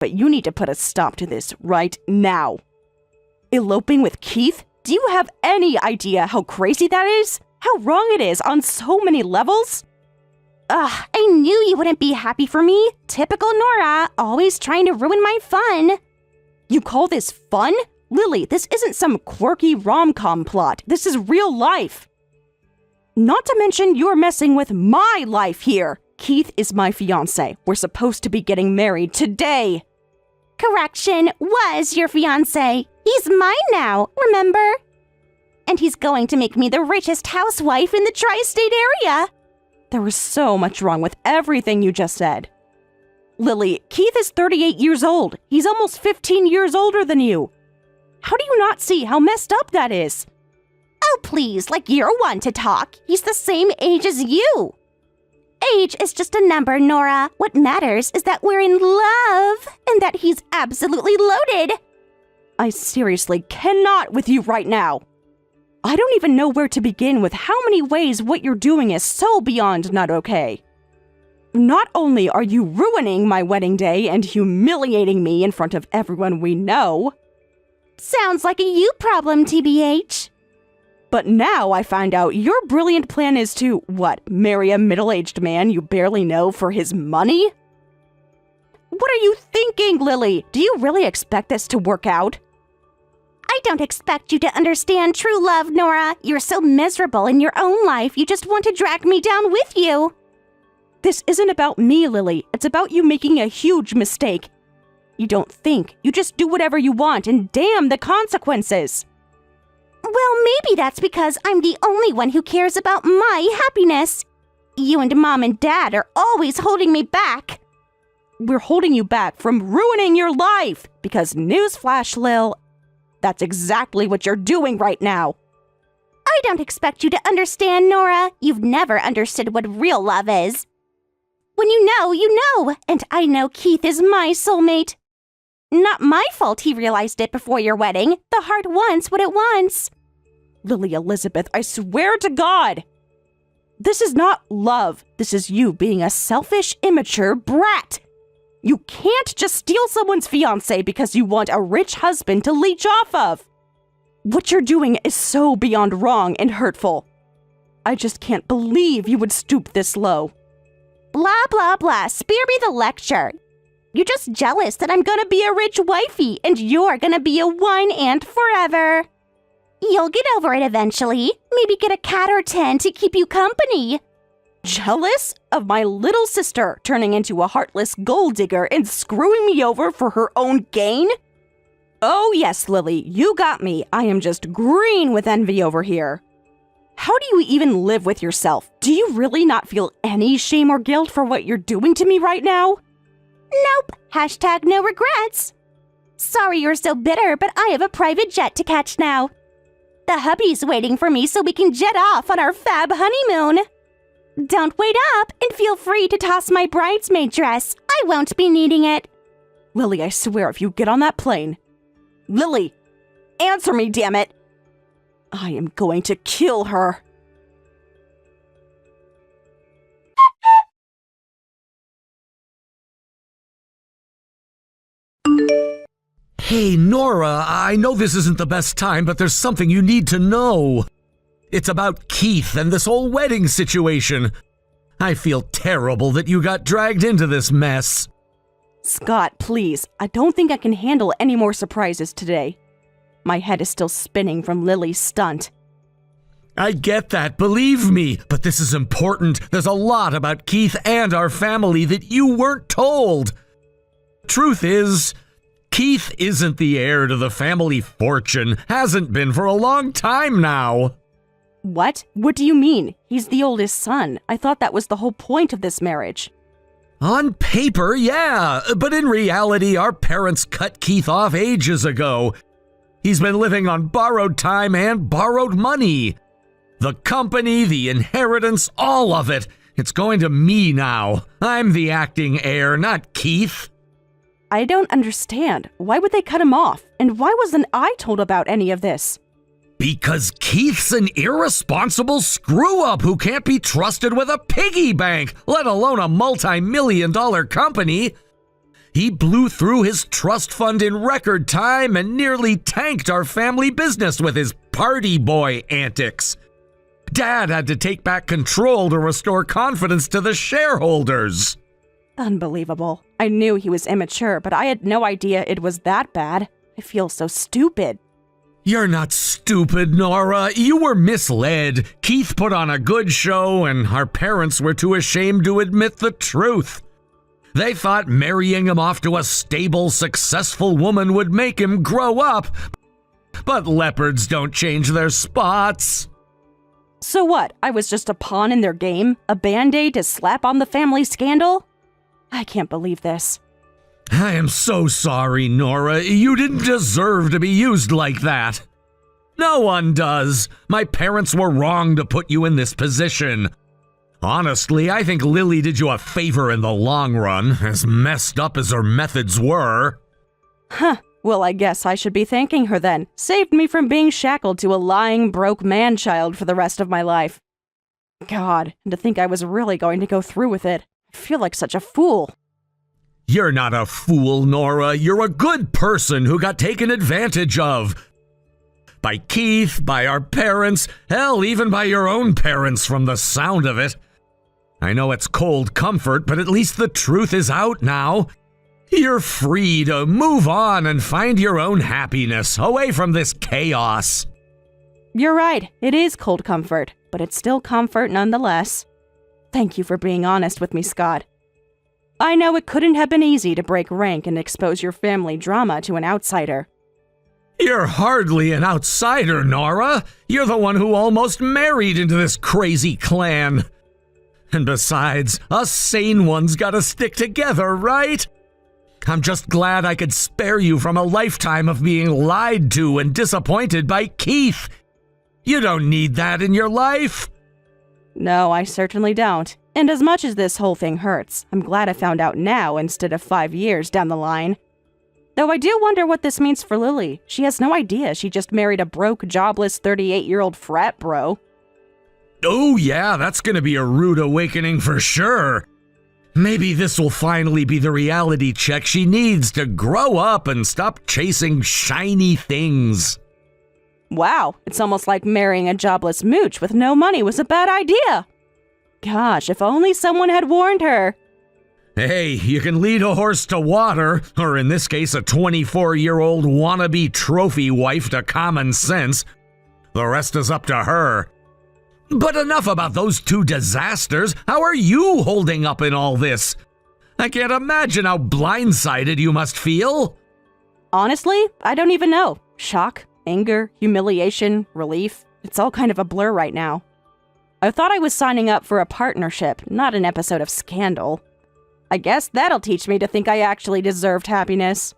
but you need to put a stop to this right now. Eloping with Keith? Do you have any idea how crazy that is? How wrong it is on so many levels? Ugh, I knew you wouldn't be happy for me. Typical Nora, always trying to ruin my fun. You call this fun? Lily, this isn't some quirky rom-com plot. This is real life. Not to mention you're messing with my life here. Keith is my fiancé. We're supposed to be getting married today. Correction, was your fiancé. He's mine now, remember? And he's going to make me the richest housewife in the tri-state area. There was so much wrong with everything you just said. Lily, Keith is 38 years old. He's almost 15 years older than you. How do you not see how messed up that is? Oh, please, like you're one to talk. He's the same age as you. Age is just a number, Nora. What matters is that we're in love and that he's absolutely loaded. I seriously cannot with you right now. I don't even know where to begin with how many ways what you're doing is so beyond not okay. Not only are you ruining my wedding day and humiliating me in front of everyone we know. Sounds like a you problem, TBH. But now I find out your brilliant plan is to, what, marry a middle-aged man you barely know for his money? What are you thinking, Lily? Do you really expect this to work out? I don't expect you to understand true love, Nora. You're so miserable in your own life, you just want to drag me down with you. This isn't about me, Lily. It's about you making a huge mistake. You don't think, you just do whatever you want, and damn the consequences. Well, maybe that's because I'm the only one who cares about my happiness. You and Mom and Dad are always holding me back. We're holding you back from ruining your life, because newsflash, Lil, that's exactly what you're doing right now. I don't expect you to understand, Nora. You've never understood what real love is. When you know, and I know Keith is my soulmate. Not my fault he realized it before your wedding. The heart wants what it wants. Lily Elizabeth, I swear to God. This is not love. This is you being a selfish, immature brat. You can't just steal someone's fiancé because you want a rich husband to leech off of. What you're doing is so beyond wrong and hurtful. I just can't believe you would stoop this low. Blah, blah, blah. Spare me the lecture. You're just jealous that I'm gonna be a rich wifey and you're gonna be a wine aunt forever. You'll get over it eventually. Maybe get a cat or 10 to keep you company. Jealous of my little sister turning into a heartless gold digger and screwing me over for her own gain? Oh yes, Lily, you got me. I am just green with envy over here. How do you even live with yourself? Do you really not feel any shame or guilt for what you're doing to me right now? Nope. Hashtag no regrets. Sorry you're so bitter, but I have a private jet to catch now. The hubby's waiting for me so we can jet off on our fab honeymoon. Don't wait up and feel free to toss my bridesmaid dress. I won't be needing it. Lily, I swear if you get on that plane... Lily, answer me, damn it! I am going to kill her. Hey, Nora, I know this isn't the best time, but there's something you need to know. It's about Keith and this whole wedding situation. I feel terrible that you got dragged into this mess. Scott, please. I don't think I can handle any more surprises today. My head is still spinning from Lily's stunt. I get that, believe me, but this is important. There's a lot about Keith and our family that you weren't told. Truth is, Keith isn't the heir to the family fortune. Hasn't been for a long time now. What? What do you mean? He's the oldest son. I thought that was the whole point of this marriage. On paper, yeah, but in reality, our parents cut Keith off ages ago. He's been living on borrowed time and borrowed money. The company, the inheritance, all of it. It's going to me now. I'm the acting heir, not Keith. I don't understand. Why would they cut him off? And why wasn't I told about any of this? Because Keith's an irresponsible screw-up who can't be trusted with a piggy bank, let alone a multi-million-dollar company. He blew through his trust fund in record time and nearly tanked our family business with his party boy antics. Dad had to take back control to restore confidence to the shareholders. Unbelievable. I knew he was immature, but I had no idea it was that bad. I feel so stupid. You're not stupid, Nora. You were misled. Keith put on a good show, and our parents were too ashamed to admit the truth. They thought marrying him off to a stable, successful woman would make him grow up. But leopards don't change their spots. So what? I was just a pawn in their game? A band-aid to slap on the family scandal? I can't believe this. I am so sorry, Nora. You didn't deserve to be used like that. No one does. My parents were wrong to put you in this position. Honestly, I think Lily did you a favor in the long run, as messed up as her methods were. Huh. Well, I guess I should be thanking her then. Saved me from being shackled to a lying, broke man-child for the rest of my life. God, and to think I was really going to go through with it. I feel like such a fool. You're not a fool, Nora. You're a good person who got taken advantage of. By Keith, by our parents, hell, even by your own parents from the sound of it. I know it's cold comfort, but at least the truth is out now. You're free to move on and find your own happiness away from this chaos. You're right, it is cold comfort, but it's still comfort nonetheless. Thank you for being honest with me, Scott. I know it couldn't have been easy to break rank and expose your family drama to an outsider. You're hardly an outsider, Nora. You're the one who almost married into this crazy clan. And besides, us sane ones gotta stick together, right? I'm just glad I could spare you from a lifetime of being lied to and disappointed by Keith. You don't need that in your life. No, I certainly don't. And as much as this whole thing hurts, I'm glad I found out now instead of 5 years down the line. Though I do wonder what this means for Lily. She has no idea she just married a broke, jobless 38-year-old frat bro. Oh yeah, that's gonna be a rude awakening for sure. Maybe this will finally be the reality check she needs to grow up and stop chasing shiny things. Wow, it's almost like marrying a jobless mooch with no money was a bad idea. Gosh, if only someone had warned her. Hey, you can lead a horse to water, or in this case a 24-year-old wannabe trophy wife to common sense. The rest is up to her. But enough about those two disasters. How are you holding up in all this? I can't imagine how blindsided you must feel. Honestly, I don't even know. Shock, anger, humiliation, relief. It's all kind of a blur right now. I thought I was signing up for a partnership, not an episode of Scandal. I guess that'll teach me to think I actually deserved happiness.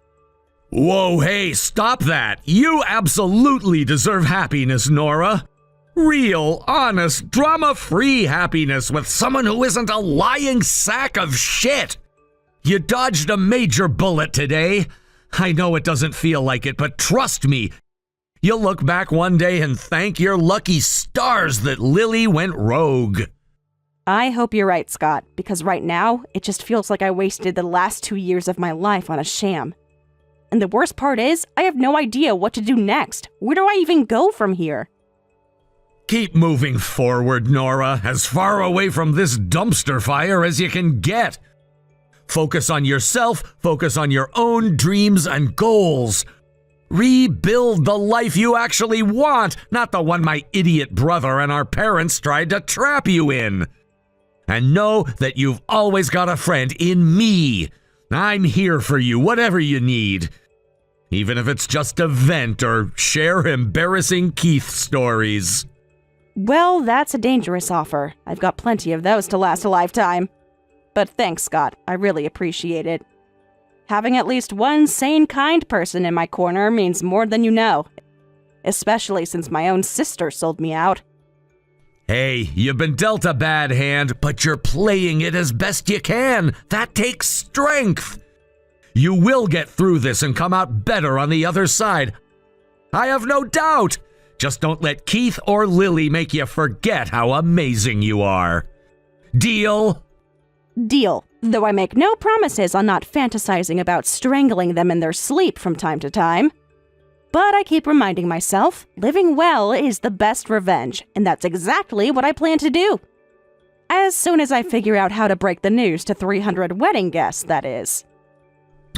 Whoa, hey, stop that. You absolutely deserve happiness, Nora. Real, honest, drama-free happiness with someone who isn't a lying sack of shit. You dodged a major bullet today. I know it doesn't feel like it, but trust me, you'll look back one day and thank your lucky stars that Lily went rogue. I hope you're right, Scott, because right now, it just feels like I wasted the last 2 years of my life on a sham. And the worst part is, I have no idea what to do next. Where do I even go from here? Keep moving forward, Nora, as far away from this dumpster fire as you can get. Focus on yourself, focus on your own dreams and goals. Rebuild the life you actually want, not the one my idiot brother and our parents tried to trap you in. And know that you've always got a friend in me. I'm here for you, whatever you need. Even if it's just to vent or share embarrassing Keith stories. Well, that's a dangerous offer. I've got plenty of those to last a lifetime. But thanks, Scott. I really appreciate it. Having at least one sane, kind person in my corner means more than you know. Especially since my own sister sold me out. Hey, you've been dealt a bad hand, but you're playing it as best you can. That takes strength. You will get through this and come out better on the other side. I have no doubt. Just don't let Keith or Lily make you forget how amazing you are. Deal? Deal. Though I make no promises on not fantasizing about strangling them in their sleep from time to time. But I keep reminding myself, living well is the best revenge, and that's exactly what I plan to do. As soon as I figure out how to break the news to 300 wedding guests, that is.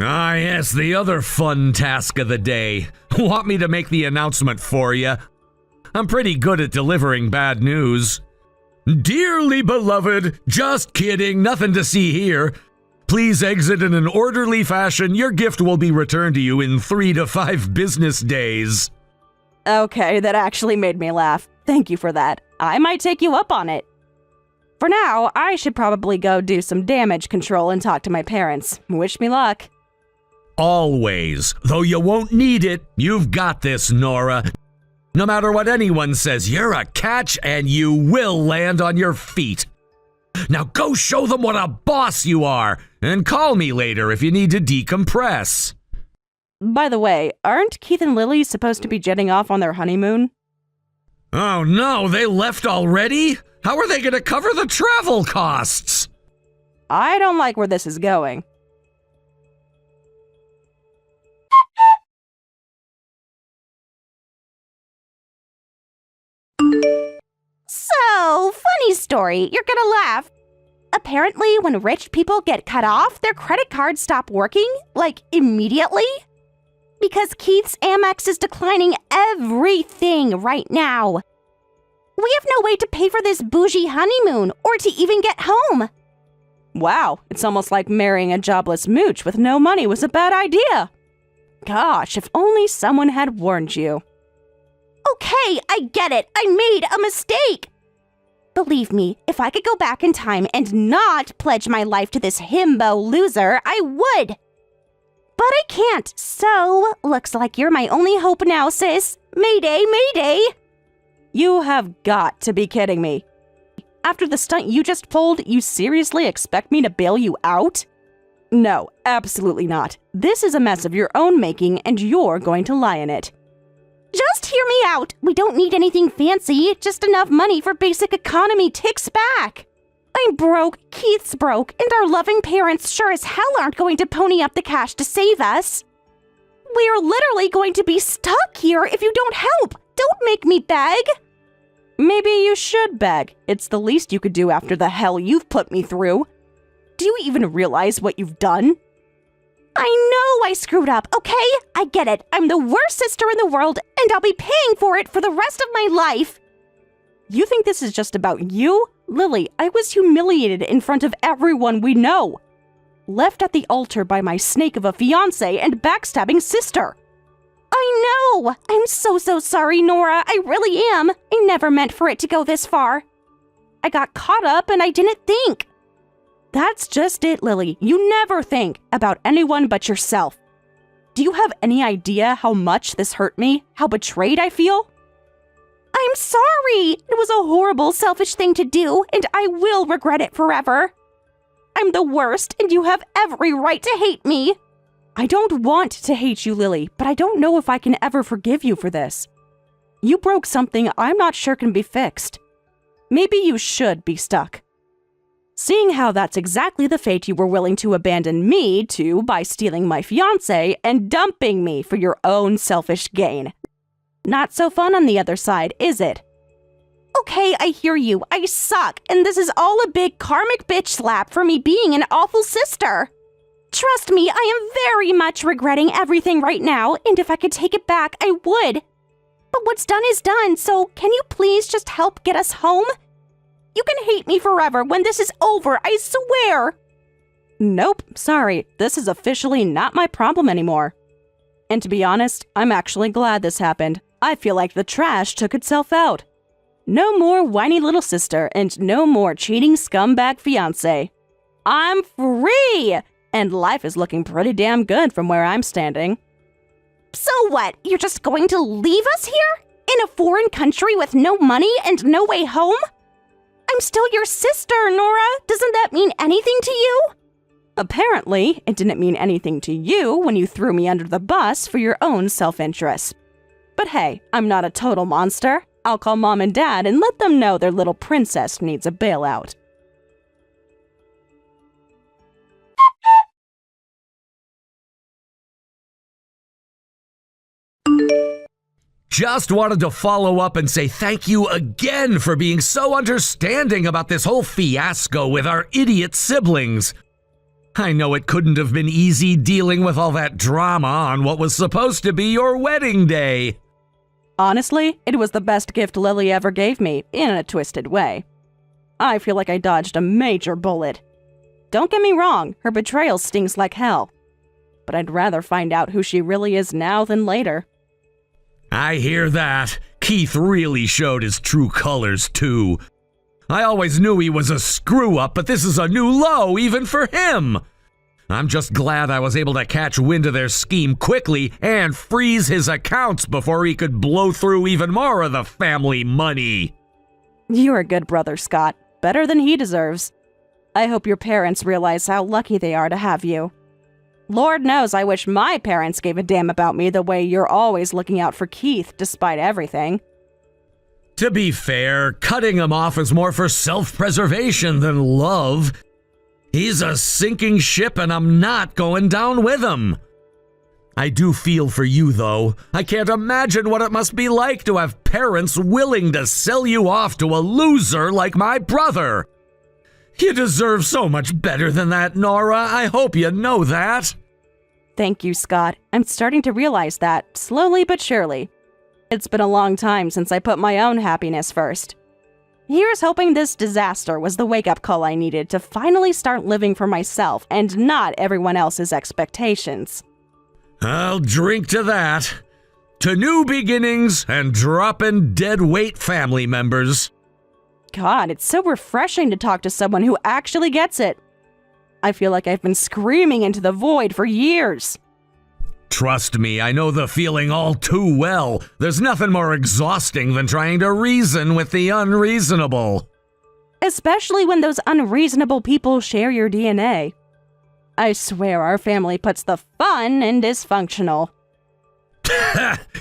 Ah, yes, the other fun task of the day. Want me to make the announcement for you? I'm pretty good at delivering bad news. Dearly beloved, just kidding, nothing to see here. Please exit in an orderly fashion. Your gift will be returned to you in 3 to 5 business days. Okay, that actually made me laugh. Thank you for that. I might take you up on it. For now, I should probably go do some damage control and talk to my parents. Wish me luck. Always. Though you won't need it. You've got this, Nora. No matter what anyone says, you're a catch and you will land on your feet. Now go show them what a boss you are, and call me later if you need to decompress. By the way, aren't Keith and Lily supposed to be jetting off on their honeymoon? Oh no, they left already? How are they going to cover the travel costs? I don't like where this is going. So, funny story. You're gonna laugh. Apparently, when rich people get cut off, their credit cards stop working, like immediately. Because Keith's Amex is declining everything right now. We have no way to pay for this bougie honeymoon or to even get home. Wow, it's almost like marrying a jobless mooch with no money was a bad idea. Gosh, if only someone had warned you. Okay, I get it. I made a mistake. Believe me, if I could go back in time and not pledge my life to this himbo loser, I would. But I can't, so looks like you're my only hope now, sis. Mayday, mayday. You have got to be kidding me. After the stunt you just pulled, you seriously expect me to bail you out? No, absolutely not. This is a mess of your own making, and you're going to lie in it. Just hear me out. We don't need anything fancy, just enough money for basic economy ticks back. I'm broke, Keith's broke, and our loving parents sure as hell aren't going to pony up the cash to save us. We're literally going to be stuck here if you don't help. Don't make me beg. Maybe you should beg. It's the least you could do after the hell you've put me through. Do you even realize what you've done? I know I screwed up, okay? I get it. I'm the worst sister in the world, and I'll be paying for it for the rest of my life. You think this is just about you? Lily, I was humiliated in front of everyone we know. Left at the altar by my snake of a fiancé and backstabbing sister. I know! I'm so sorry, Nora. I really am. I never meant for it to go this far. I got caught up and I didn't think. That's just it, Lily. You never think about anyone but yourself. Do you have any idea how much this hurt me? How betrayed I feel? I'm sorry. It was a horrible, selfish thing to do, and I will regret it forever. I'm the worst, and you have every right to hate me. I don't want to hate you, Lily, but I don't know if I can ever forgive you for this. You broke something I'm not sure can be fixed. Maybe you should be stuck. Seeing how that's exactly the fate you were willing to abandon me to by stealing my fiancé and dumping me for your own selfish gain. Not so fun on the other side, is it? Okay, I hear you. I suck, and this is all a big karmic bitch slap for me being an awful sister. Trust me, I am very much regretting everything right now, and if I could take it back, I would. But what's done is done, so can you please just help get us home? You can hate me forever when this is over, I swear! Nope, sorry. This is officially not my problem anymore. And to be honest, I'm actually glad this happened. I feel like the trash took itself out. No more whiny little sister, and no more cheating scumbag fiancé. I'm free! And life is looking pretty damn good from where I'm standing. So what? You're just going to leave us here? In a foreign country with no money and no way home? I'm still your sister, Nora. Doesn't that mean anything to you? Apparently, it didn't mean anything to you when you threw me under the bus for your own self-interest. But hey, I'm not a total monster. I'll call Mom and Dad and let them know their little princess needs a bailout. Just wanted to follow up and say thank you again for being so understanding about this whole fiasco with our idiot siblings. I know it couldn't have been easy dealing with all that drama on what was supposed to be your wedding day. Honestly, it was the best gift Lily ever gave me, in a twisted way. I feel like I dodged a major bullet. Don't get me wrong, her betrayal stings like hell. But I'd rather find out who she really is now than later. I hear that. Keith really showed his true colors, too. I always knew he was a screw-up, but this is a new low even for him. I'm just glad I was able to catch wind of their scheme quickly and freeze his accounts before he could blow through even more of the family money. You're a good brother, Scott. Better than he deserves. I hope your parents realize how lucky they are to have you. Lord knows I wish my parents gave a damn about me the way you're always looking out for Keith despite everything. To be fair, cutting him off is more for self-preservation than love. He's a sinking ship and I'm not going down with him. I do feel for you, though. I can't imagine what it must be like to have parents willing to sell you off to a loser like my brother. You deserve so much better than that, Nora. I hope you know that. Thank you, Scott. I'm starting to realize that, slowly but surely. It's been a long time since I put my own happiness first. Here's hoping this disaster was the wake-up call I needed to finally start living for myself and not everyone else's expectations. I'll drink to that. To new beginnings and dropping dead-weight family members. God, it's so refreshing to talk to someone who actually gets it. I feel like I've been screaming into the void for years. Trust me, I know the feeling all too well. There's nothing more exhausting than trying to reason with the unreasonable. Especially when those unreasonable people share your DNA. I swear our family puts the fun in dysfunctional.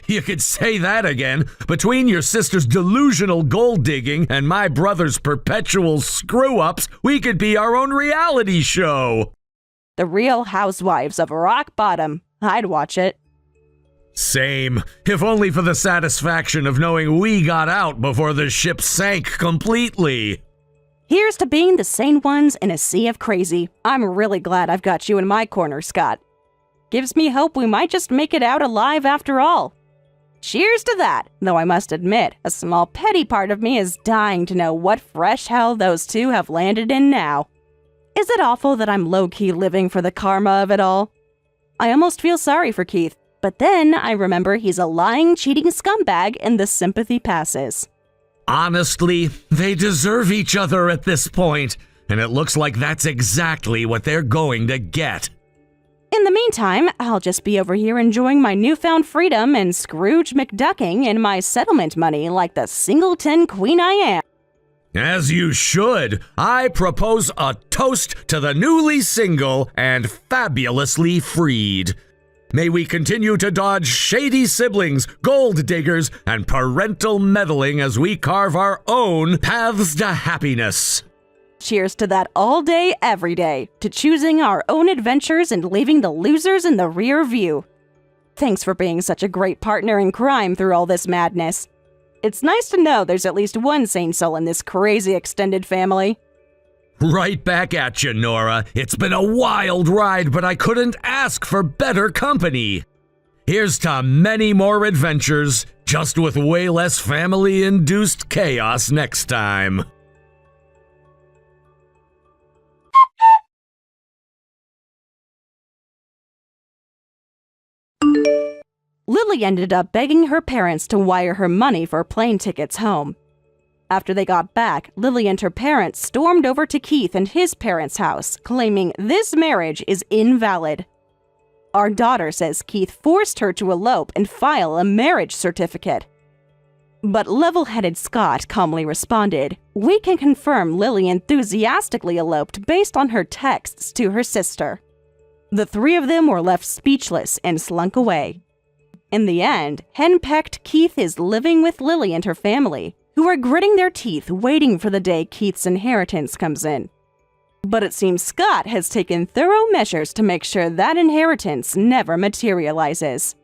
You could say that again. Between your sister's delusional gold digging and my brother's perpetual screw-ups, we could be our own reality show. The Real Housewives of Rock Bottom. I'd watch it. Same, if only for the satisfaction of knowing we got out before the ship sank completely. Here's to being the sane ones in a sea of crazy. I'm really glad I've got you in my corner, Scott. Gives me hope we might just make it out alive after all. Cheers to that, though I must admit, a small petty part of me is dying to know what fresh hell those two have landed in now. Is it awful that I'm low-key living for the karma of it all? I almost feel sorry for Keith, but then I remember he's a lying, cheating scumbag and the sympathy passes. Honestly, they deserve each other at this point, and it looks like that's exactly what they're going to get. In the meantime, I'll just be over here enjoying my newfound freedom and Scrooge McDucking in my settlement money like the singleton queen I am. As you should. I propose a toast to the newly single and fabulously freed. May we continue to dodge shady siblings, gold diggers, and parental meddling as we carve our own paths to happiness. Cheers to that all day, every day, to choosing our own adventures and leaving the losers in the rear view. Thanks for being such a great partner in crime through all this madness. It's nice to know there's at least one sane soul in this crazy extended family. Right back at you, Nora. It's been a wild ride, but I couldn't ask for better company. Here's to many more adventures, just with way less family-induced chaos next time. Lily ended up begging her parents to wire her money for plane tickets home. After they got back, Lily and her parents stormed over to Keith and his parents' house, claiming this marriage is invalid. Our daughter says Keith forced her to elope and file a marriage certificate. But level-headed Scott calmly responded, "We can confirm Lily enthusiastically eloped based on her texts to her sister." The three of them were left speechless and slunk away. In the end, henpecked Keith is living with Lily and her family, who are gritting their teeth waiting for the day Keith's inheritance comes in. But it seems Scott has taken thorough measures to make sure that inheritance never materializes.